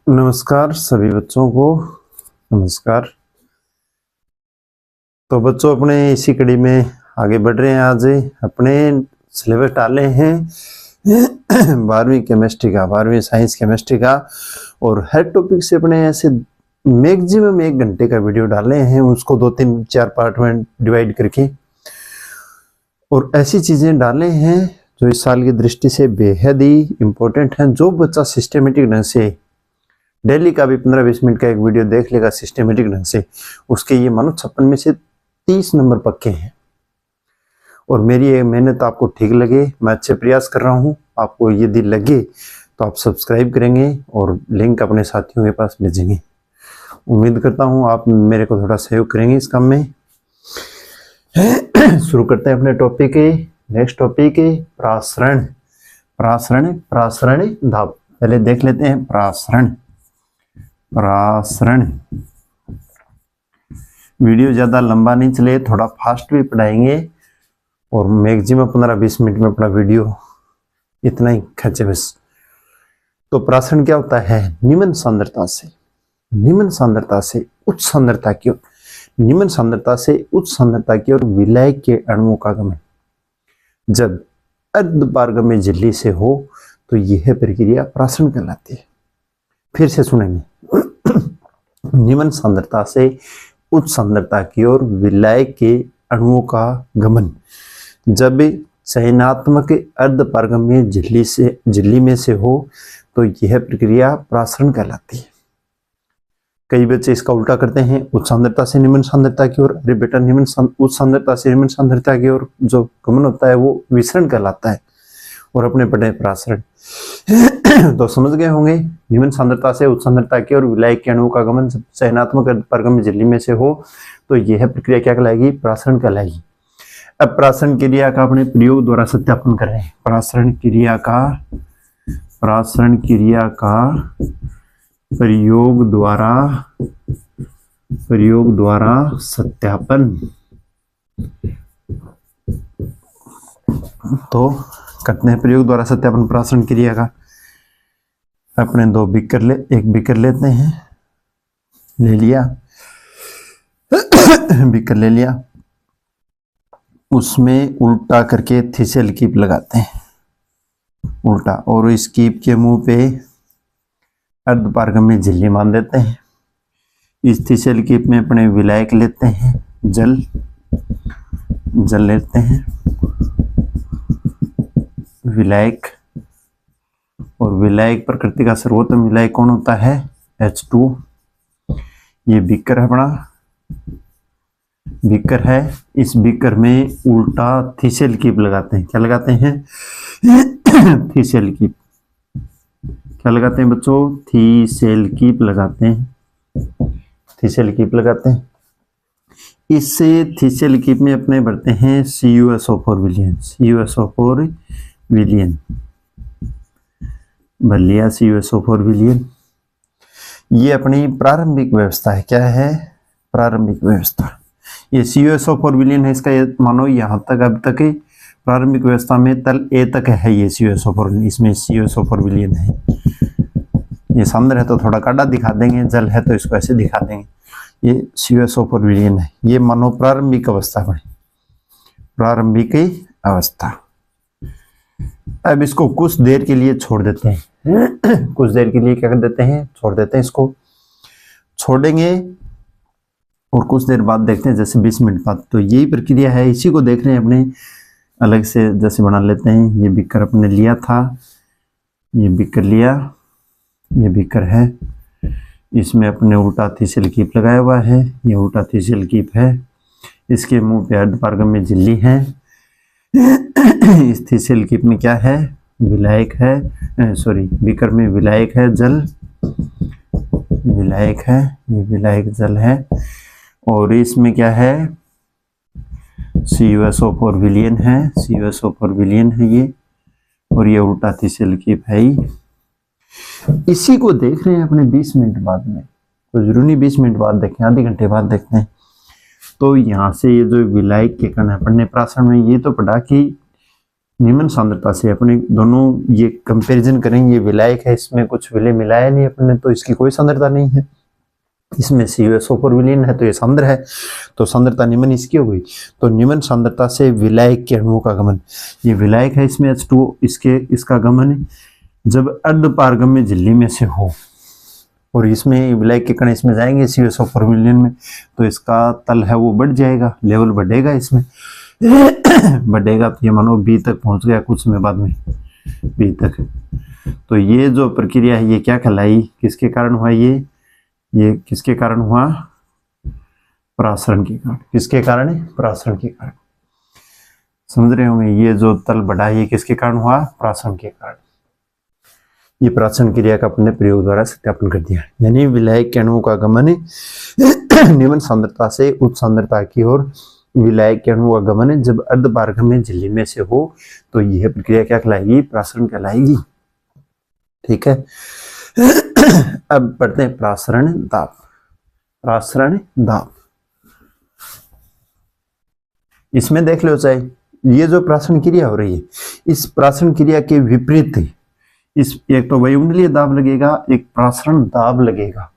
नमस्कार सभी बच्चों को। नमस्कार। तो बच्चों अपने इसी कड़ी में आगे बढ़ रहे हैं। आज अपने सिलेबस डाले हैं 12वीं केमिस्ट्री का, 12वीं साइंस केमिस्ट्री का, और हर टॉपिक से अपने ऐसे मैक्सिमम 1 घंटे का वीडियो डाले हैं, उसको 2-3-4 पार्ट में डिवाइड करके, और ऐसी चीजें डाले हैं जो इस साल की दृष्टि से बेहद ही इम्पोर्टेंट हैं। जो बच्चा सिस्टमेटिक ढंग से डेली का भी 15-20 मिनट का एक वीडियो देख लेगा सिस्टमेटिक ढंग से, उसके ये मानो 56 में से 30 नंबर पक्के हैं। और मेरी ये मेहनत आपको ठीक लगे, मैं अच्छे प्रयास कर रहा हूँ, आपको यदि लगे तो आप सब्सक्राइब करेंगे और लिंक अपने साथियों के पास भेजेंगे। उम्मीद करता हूँ आप मेरे को थोड़ा सहयोग करेंगे इस काम में। शुरू करते हैं अपने टॉपिक के। नेक्स्ट टॉपिक है प्रासरण। प्रासरण प्रासरण धाप। पहले देख लेते हैं प्रासरण। प्रासरण वीडियो ज्यादा लंबा नहीं चले, थोड़ा फास्ट भी पढ़ाएंगे, और मैक्सिमम 15-20 मिनट में अपना वीडियो इतना ही खींचे बस। तो प्रासरण क्या होता है? निम्न सांद्रता से उच्च सांद्रता की ओर, निम्न सांद्रता से उच्च सांद्रता की ओर विलायक के अणुओं का गमन जब अर्धपारगम्य झिल्ली से हो तो यह प्रक्रिया प्रासरण कहलाती है। फिर से सुनेंगे। निम्न सांद्रता से उच्च सांद्रता की ओर विलायक के अणुओं का गमन जब चयनात्मक अर्धपारगम्य झिल्ली में से हो तो यह प्रक्रिया प्रासरण कहलाती है। कई बच्चे इसका उल्टा करते हैं, उच्च सांद्रता से निम्न सांद्रता की ओर। अरे बेटा, उच्च सांद्रता से निम्न सांद्रता की ओर जो गमन होता है वो विसरण कहलाता है, और अपने पढ़े प्रासरण। तो समझ गए होंगे, निम्न सांद्रता से उच्च सांद्रता की ओर विलायक के अणुओं का गमन जब चयनात्मक अर्धपारगम्य झिल्ली में से हो तो यह प्रक्रिया क्या कहलाएगी? प्रासरण कहलाएगी। अब प्रासरण क्रिया का अपने प्रयोग द्वारा सत्यापन कर रहे हैं। प्रासरण क्रिया का प्रयोग द्वारा सत्यापन। तो करते हैं प्रयोग द्वारा सत्यापन प्रासरण क्रिया का। अपने एक बीकर लेते हैं, ले लिया बीकर ले लिया, उसमें उल्टा करके थिसेल कीप लगाते हैं, उल्टा, और इस कीप के मुंह पे अर्धपारगम्य झिल्ली मान देते हैं। इस थिसेल कीप में अपने विलायक लेते हैं, जल लेते हैं, विलायक, और विलायक प्रकृति का सर्वोत्तम विलायक कौन होता है? H2। ये बीकर है, बड़ा बीकर है। इस बीकर में उल्टा थिसेल कीप लगाते हैं। क्या लगाते हैं? थिसेल कीप। क्या लगाते हैं बच्चों? थिसेल कीप लगाते हैं। थिसेल कीप लगाते हैं। इससे थिसेल कीप में अपने भरते हैं CuSO4 विलयन। CuSO4 विलयन भर लिया, CuSO4 विलयन। ये अपनी प्रारंभिक व्यवस्था है। क्या है? प्रारंभिक व्यवस्था। ये CuSO4 विलयन है, इसका मानो यहाँ तक, अब तक प्रारंभिक व्यवस्था में तल A तक है ये CuSO4, इसमें CuSO4 विलयन है। ये सांद्र है तो थोड़ा काढ़ा दिखा देंगे, जल है तो इसको ऐसे दिखा देंगे। ये CuSO4 विलयन है। ये मानो प्रारंभिक अवस्था में, प्रारंभिक अवस्था। अब इसको कुछ देर के लिए छोड़ देते हैं। कुछ देर के लिए क्या कर देते हैं? छोड़ देते हैं। इसको छोड़ेंगे और कुछ देर बाद देखते हैं, जैसे 20 मिनट बाद। तो यही प्रक्रिया है, इसी को देख रहे हैं अपने अलग से, जैसे बना लेते हैं। ये बीकर अपने लिया था, ये बीकर लिया, ये बीकर है, इसमें अपने उल्टा थिसेल कीप लगाया हुआ है। ये उल्टा थिसेल कीप है, इसके मुंह पे अर्धपारगम्य झिल्ली है। इस थिसेल कीप में क्या है? विलायक है, सॉरी, बीकर में विलायक है, जल विलायक है, ये विलायक जल है, और इसमें क्या है? CuSO4 विलयन है, CuSO4 विलयन है ये, और ये उल्टा थिसेल कीप है ही। इसी को देख रहे हैं अपने 20 मिनट बाद में, कोई जरूरी नहीं 20 मिनट बाद देखें, आधे घंटे बाद देखते हैं। तो यहाँ से ये जो विलायक के कण है, पढ़ने प्रासरण में ये तो पढ़ा कि निम्न सांद्रता से अपने दोनों ये कंपैरिजन करेंगे। ये विलायक है, इसमें कुछ विलय मिलाया नहीं अपने, तो इसकी कोई सांद्रता नहीं है। इसमें CuSO4 विलीन है तो ये सांद्र है, तो सांद्रता निम्न इसकी हो गई। तो निम्न सांद्रता से विलायक के अणुओं का गमन, ये विलायक है, इसमें H2O, इसका गमन है जब अर्धपारगम्य झिल्ली में से हो, और इसमें विलायक के कण इसमें जाएंगे CuSO4 विलीन में, तो इसका तल है वो बढ़ जाएगा, लेवल बढ़ेगा, इसमें बढ़ेगा, तो ये मानो B तक पहुंच गया कुछ समय बाद में, B तक। तो ये जो प्रक्रिया है ये क्या कहलाई, किसके कारण हुआ, ये किसके कारण हुआ, परासरण के कारण। किसके कारण है, परासरण के कारण। समझ रहे होंगे, ये जो तल बढ़ा है ये किसके कारण हुआ, परासरण के कारण। ये परासरण क्रिया का अपने प्रयोग द्वारा सत्यापन कर दिया। यानी विलायक के अणुओं का गमन निम्न सांद्रता से उच्च सांद्रता की ओर विलायक के अणुओं का गमन जब अर्धपारगम्य झिल्ली में से हो, तो यह प्रक्रिया क्या कहलाएगी, परासरण कहलाएगी। ठीक है। अब पढ़ते हैं परासरण दाब। परासरण दाब, इसमें देख लो चाहे ये जो परासरण क्रिया हो रही है, इस परासरण क्रिया के विपरीत इस एक तो वायुमंडलीय दाब लगेगा, एक परासरण दाब लगेगा।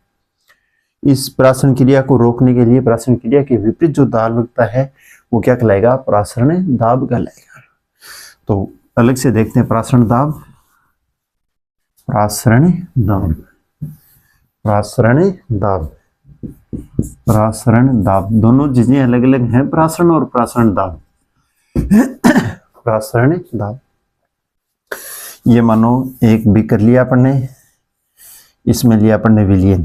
इस परासरण क्रिया को रोकने के लिए परासरण क्रिया के विपरीत जो दाब लगता है वो क्या कहलाएगा, परासरण दाब कहलाएगा। तो अलग से देखते हैं परासरण दाब, परासरण दाब, परासरण दाब, परासरण दाब, दोनों चीजें अलग अलग हैं, परासरण और परासरण दाब। परासरण दाब, ये मानो एक बीकर लिया अपन ने, इसमें लिया अपन ने विलयन,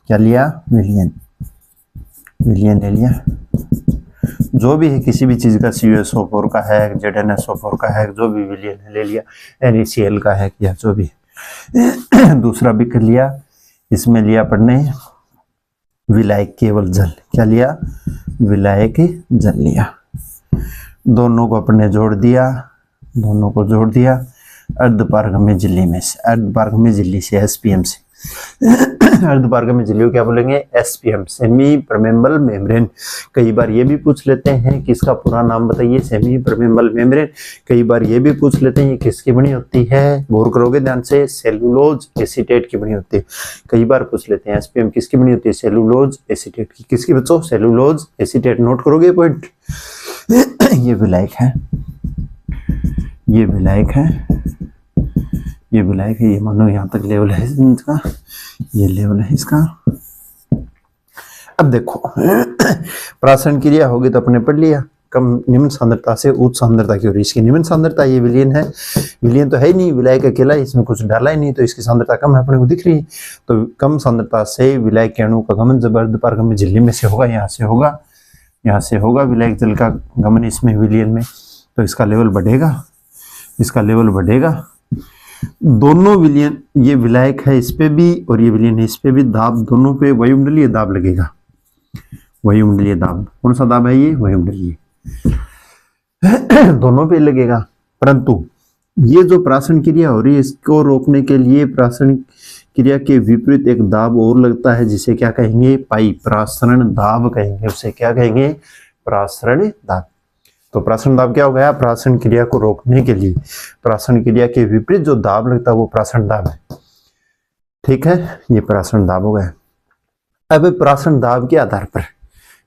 क्या लिया, विलयन, विलयन ले लिया। जो भी है किसी भी चीज का, CuSO4 का है, ZnSO4 का है, जो भी विलयन है ले लिया, NaCl का है या जो भी। दूसरा बीकर लिया, इसमें लिया अपन ने विलायक केवल जल, क्या लिया, विलायक जल लिया। दोनों को अपन ने जोड़ दिया, दोनों को जोड़ दिया अर्धपारगम्य झिल्ली में से, अर्धपारगम्य झिल्ली से SPM से। अर्धपारगम्य झिल्ली को क्या बोलेंगे, SPM, सेमी परमेबल मेम्ब्रेन। कई बार ये भी पूछ लेते हैं कि इसका पूरा नाम बताइए, सेमी परमेबल मेम्ब्रेन। कई बार ये भी पूछ लेते हैं ये किसकी बनी होती है, गौर करोगे ध्यान से, सेलुलोज एसीटेट की बनी होती है। कई बार पूछ लेते हैं SPM किसकी बनी होती है, सेलुलोज एसीटेट की। किसकी बच्चों, सेलुलोज एसीटेट। नोट करोगे पॉइंट। ये विलायक है, ये विलायक है, ये विलायक है, ये मानो यहाँ तक लेवल है इसका, ये लेवल है इसका। अब देखो परासरण क्रिया होगी तो अपने पढ़ लिया, कम निम्न सांद्रता से उच्च सांद्रता की ओर। इसकी निम्न सांद्रता ये विलयन है, विलयन तो है ही नहीं, विलायक अकेला, इसमें कुछ डाला ही नहीं, तो इसकी सांद्रता कम है, अपने को दिख रही है। तो कम सांद्रता से विलायक के अणु का गमन जब अर्धपारगम्य झिल्ली में से होगा, यहाँ से होगा, यहाँ से होगा विलायक जल का गमन इसमें विलयन में, तो इसका लेवल बढ़ेगा, इसका लेवल बढ़ेगा। दोनों विलयन, ये विलायक है इस पे भी और ये विलयन है इस पे भी, दाब दोनों पे वायुमंडलीय दाब लगेगा। वायुमंडलीय दाब कौन सा दाब है, ये वायुमंडलीय, दोनों पे लगेगा। परंतु ये जो परासरण क्रिया हो रही है इसको रोकने के लिए परासरण क्रिया के विपरीत एक दाब और लगता है, जिसे क्या कहेंगे, पाई परासरण दाब कहेंगे। उसे क्या कहेंगे, परासरण दाब। तो परासरण दाब क्या हो गया, परासरण क्रिया को रोकने के लिए परासरण क्रिया के विपरीत जो दाब लगता है वो परासरण दाब है। ठीक है, ये परासरण दाब हो गया। अब परासरण दाब के आधार पर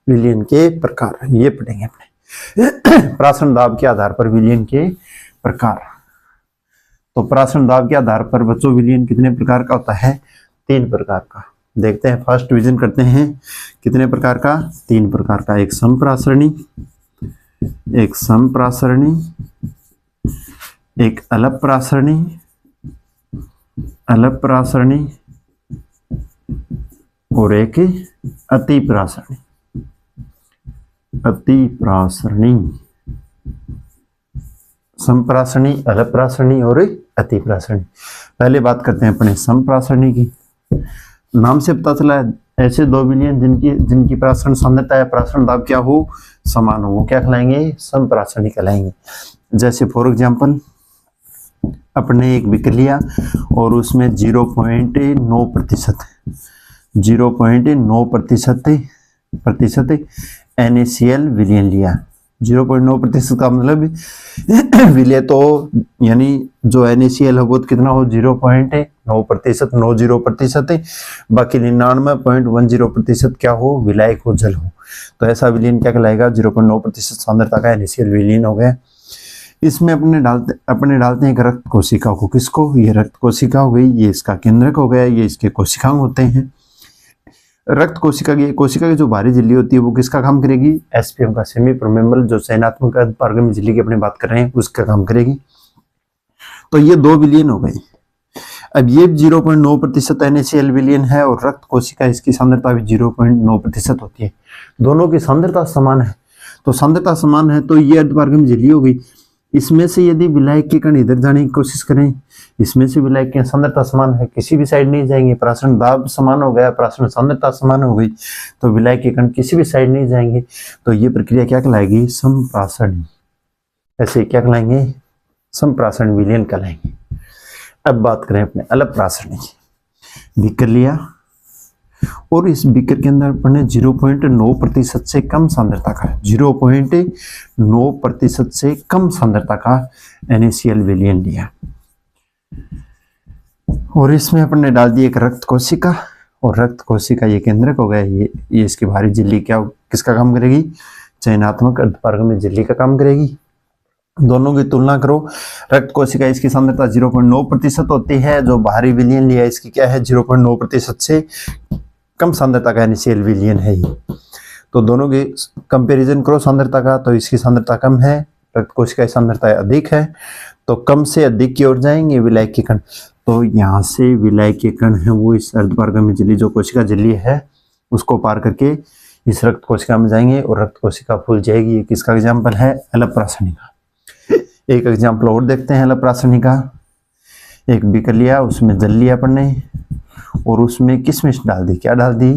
विलयन के प्रकार ये पढ़ेंगे अपने। परासरण दाब के आधार पर विलयन के प्रकार। तो परासरण दाब के आधार पर बच्चों विलयन कितने प्रकार का होता है, 3 प्रकार का। देखते हैं, फर्स्ट डिवीजन करते हैं, कितने प्रकार का, 3 प्रकार का। एक समपरासरणी, एक समपरासरणी, एक अलपरासरणी, अलपरासरणी और एक अतिपरासरणी। अतिपरासरणी, समपरासरणी, अलपरासरणी और अतिपरासरणी। पहले बात करते हैं अपने समपरासरणी की। नाम से पता चला है ऐसे 2 विलयन जिनकी परासरण सांद्रता है, परासरण दाब क्या हो, समान हो, वो क्या कहलाएंगे, समपरासरणी कहलाएंगे। जैसे फॉर एग्जांपल अपने एक बीकर लिया और उसमें 0.9% 0.9% NaCl विलयन लिया, 0.9% का मतलब विलय तो यानी जो NaCl है वो कितना हो 0.9%, 90% है, बाकी 99.10% क्या हो विलायक हो, जल हो। तो ऐसा विलयन क्या कहलाएगा 0.9% सांद्रता का NaCl विलयन हो गया। इसमें अपने डालते हैं एक रक्त कोशिका को, किसको, ये रक्त कोशिका हो गई, ये इसका केंद्रक हो गया, ये इसके कोशिकांग होते हैं। रक्त कोशिका की जो बाहरी झिल्ली होती है वो किसका काम करेगी, SPM का, सेमी परमेबल, जो चयनात्मक पारगम्य झिल्ली की अपनी बात कर रहे हैं उसका काम करेगी। तो ये 2 विलयन हो गई। अब ये 0.9% NaCl विलयन है और रक्त कोशिका इसकी सांद्रता भी 0.9% होती है। दोनों की सांद्रता समान है, तो सांद्रता समान है तो ये अर्धपारगम्य झिल्ली हो गई। इसमें से यदि विलायक के कण इधर जाने की कोशिश करें, इसमें से विलायक की सांद्रता समान है, किसी भी साइड नहीं जाएंगे, प्रासरण दाब समान हो गया, प्रासरण सांद्रता समान हो गई, तो विलायक के कण किसी भी साइड नहीं जाएंगे, तो ये प्रक्रिया क्या कहलाएगी, संप्रासरण। ऐसे क्या कहलाएंगे, संप्रासरण विलयन कहलाएंगे। अब बात करें अपने अलग प्रासरण की। बीकर लिया और इस बीकर के अंदर अपन ने 0.9% से कम सांद्रता का 0.9% से कम सांद्रता का NaCl विलयन लिया और इसमें अपन ने डाल दी एक रक्त कोशिका, और रक्त कोशिका ये केंद्रक हो गया, ये इसकी बाहरी झिल्ली क्या किसका काम करेगी, चयनात्मक अर्धपारगम्य झिल्ली का काम करेगी। दोनों की तुलना करो, रक्त कोशिका इसकी सांद्रता 0.9% होती है, जो बाहरी विलयन लिया इसकी क्या है 0.9% से कम सांद्रता का NaCl विलयन है ये। तो दोनों के कंपैरिजन करो सांद्रता का, तो इसकी सांद्रता कम है, रक्त कोशिका की सांद्रता अधिक है, तो कम से अधिक की ओर जाएंगे विलायक के कण। तो यहाँ से विलायक के कण है वो इस अर्धपारगम्य झिल्ली जो कोशिका झिल्ली है उसको पार करके इस रक्त कोशिका में जाएंगे और रक्त कोशिका फूल जाएगी। ये किसका एग्जाम्पल है, अलपरासनी का। एक एग्जाम्पल और देखते हैं अलपरासनी का। एक बीकर लिया, उसमें जल लिया अपन ने और उसमें किशमिश डाल दी, क्या डाल दी,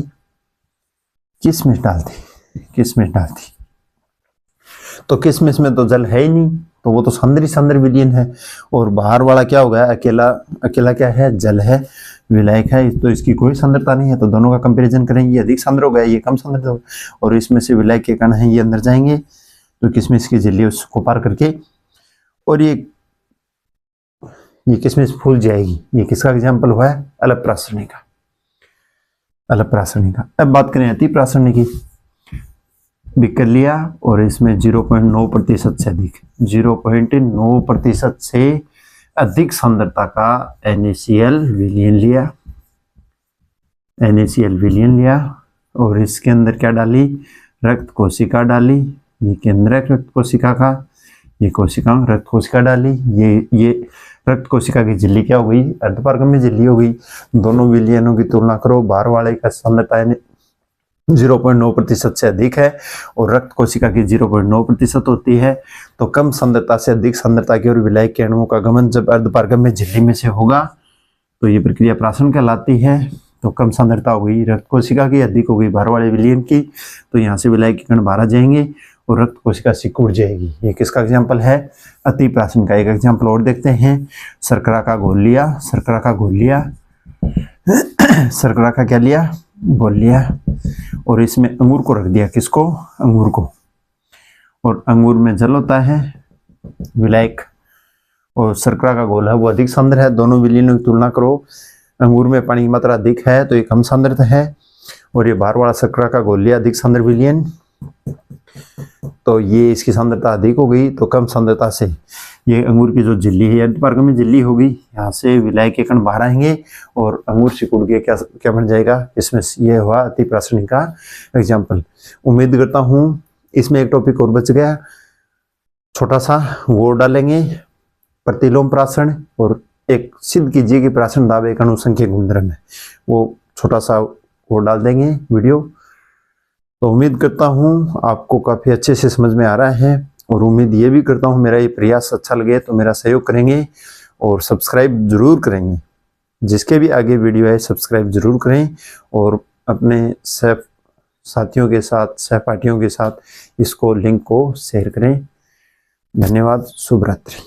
किशमिश डाल दी। तो किशमिश में तो जल है ही नहीं, तो वो तो सांद्र विलयन है, और बाहर वाला क्या हो गया, अकेला क्या है, जल है, विलायक है, तो इसकी कोई सांद्रता नहीं है। तो दोनों का कंपैरिजन करेंगे, ये अधिक सांद्र हो गया, ये कम सांद्र हो गया, और इसमें से विलायक के कण हैं ये अंदर जाएंगे, तो किशमिश की झिल्ली उसको पार करके और ये किशमिश फूल जाएगी। ये किसका एग्जाम्पल हुआ है, अलपरासनी का। अब बात करें अतिप्रासनी की। बीकर लिया और इसमें 0.9% से अधिक, 0.9% से अधिक सांद्रता का NaCl विलयन लिया और इसके अंदर क्या डाली, रक्त कोशिका डाली, ये केंद्रक रक्त कोशिका का, ये कोशिकांग रक्त कोशिका डाली, ये रक्त कोशिका की झिल्ली क्या हो गई, अर्धपारगम्य झिल्ली हो गई। दोनों विलयनों की तुलना करो, बाहर वाले का सांद्रता 0.9% से अधिक है और रक्त कोशिका की 0.9% होती है। तो कम सांद्रता से अधिक सांद्रता की ओर विलायक के अणुओं का गमन जब अर्धपारगम्य झिल्ली में से होगा तो ये प्रक्रिया प्रासन कहलाती है। तो कम सांद्रता हो गई रक्त कोशिका की, अधिक हो गई बाहर वाले विलयन की, तो यहाँ से विलायक के कण बाहर आ जाएंगे और रक्त कोशिका सिकुड़ जाएगी। ये किसका एग्जाम्पल है, अतिप्रासन का। एक एग्जाम्पल और देखते हैं। शर्करा का घोल लिया, शर्करा का क्या लिया, घोल लिया और इसमें अंगूर को रख दिया, किसको, अंगूर को, और अंगूर में जल होता है विलायक और शर्करा का घोल है वो अधिक सांद्र है। दोनों विलयनों की तुलना करो, अंगूर में पानी की मात्रा अधिक है तो ये कम सांद्र है और ये बाहर वाला शर्करा का घोल लिया अधिक सांद्र विलयन, तो ये इसकी सांद्रता अधिक हो गई, तो कम सांद्रता से ये अंगूर की जो झिल्ली है अर्धपारगम्य झिल्ली होगी, यहाँ से विलायक के कण बाहर आएंगे और अंगूर सिकुड़ के क्या बन जाएगा, इसमें ये हुआ अतिप्रासनी का एग्जाम्पल। उम्मीद करता हूँ इसमें एक टॉपिक और बच गया, छोटा सा वो डालेंगे, प्रतिलोम प्राशन, और एक सिद्ध कीजिए कि प्राशन दाब एक अणुसंख्यक गुणधर्म है, वो छोटा सा वो डाल देंगे वीडियो। तो उम्मीद करता हूँ आपको काफ़ी अच्छे से समझ में आ रहा है और उम्मीद ये भी करता हूँ मेरा ये प्रयास अच्छा लगे तो मेरा सहयोग करेंगे और सब्सक्राइब जरूर करेंगे। जिसके भी आगे वीडियो है सब्सक्राइब जरूर करें और अपने साथियों के साथ, सहपाठियों के साथ इसको लिंक को शेयर करें। धन्यवाद, शुभ रात्रि।